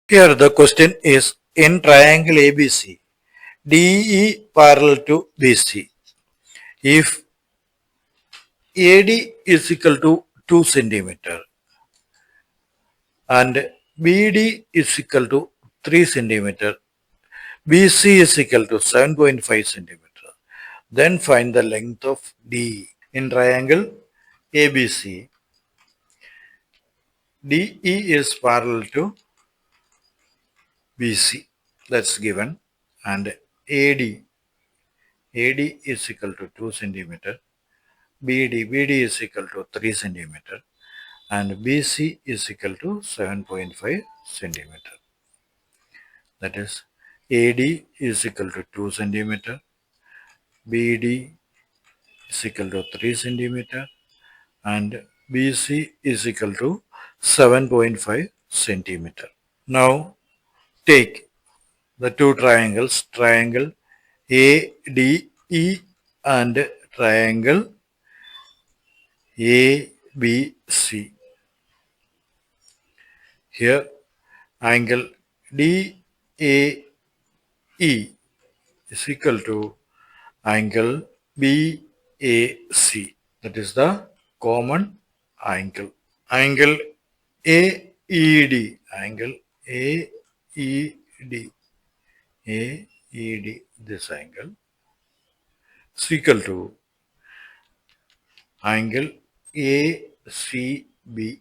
Here the question is, in triangle ABC, DE parallel to BC, if AD is equal to 2 centimeter and BD is equal to 3 centimeter, BC is equal to 7.5 centimeter, then find the length of DE. In triangle ABC, DE is parallel to BC, that's given, and AD is equal to 2 centimeter, BD is equal to 3 centimeter, and BC is equal to 7.5 centimeter. That is, AD is equal to 2 centimeter, BD is equal to 3 centimeter, and BC is equal to 7.5 centimeter. Now take the two triangles, triangle ADE and triangle ABC. Here angle DAE is equal to angle BAC. That is the common angle. Angle AED, this angle is equal to angle ACB,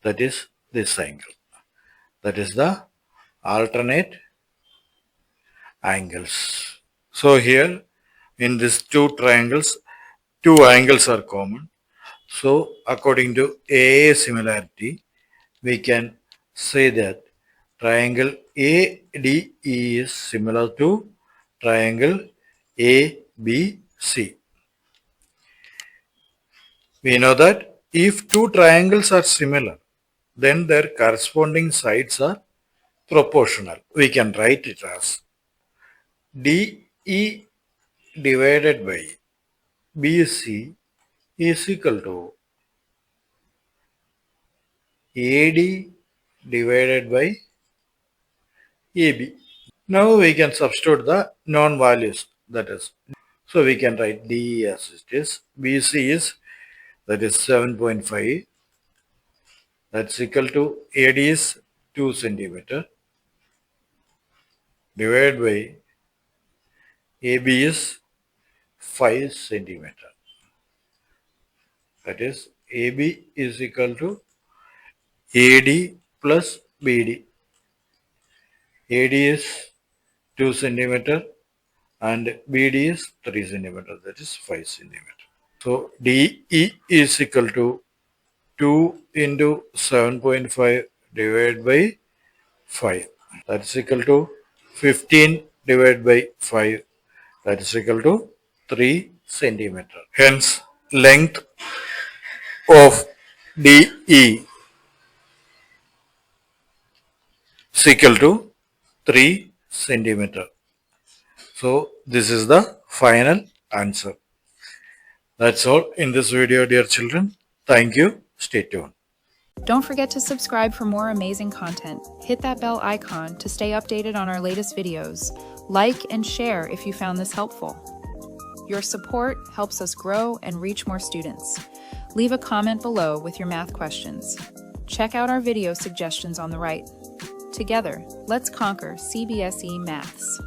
that is this angle. That is the alternate angles. So here in these two triangles, two angles are common. So according to AA similarity, we can say that triangle ADE is similar to triangle ABC. We know that if two triangles are similar, then their corresponding sides are proportional. We can write it as DE divided by BC is equal to AD divided by AB. Now we can substitute the known values, that is. So we can write DE as it is. BC is, that is 7.5. That's equal to AD is 2 centimeter divided by AB is 5 centimeter. That is, AB is equal to AD plus BD. AD is 2 centimeter and BD is 3 centimeter, that is 5 centimeter. So DE is equal to 2 into 7.5 divided by 5. That is equal to 15 divided by 5. That is equal to 3 centimeter. Hence, length of DE is equal to 3 centimeter. So this is the final answer. That's all in this video, dear children. Thank you. Stay tuned. Don't forget to subscribe for more amazing content. Hit that bell icon to stay updated on our latest videos. Like and share if you found this helpful. Your support helps us grow and reach more students. Leave a comment below with your math questions. Check out our video suggestions on the right. Together, let's conquer CBSE Maths.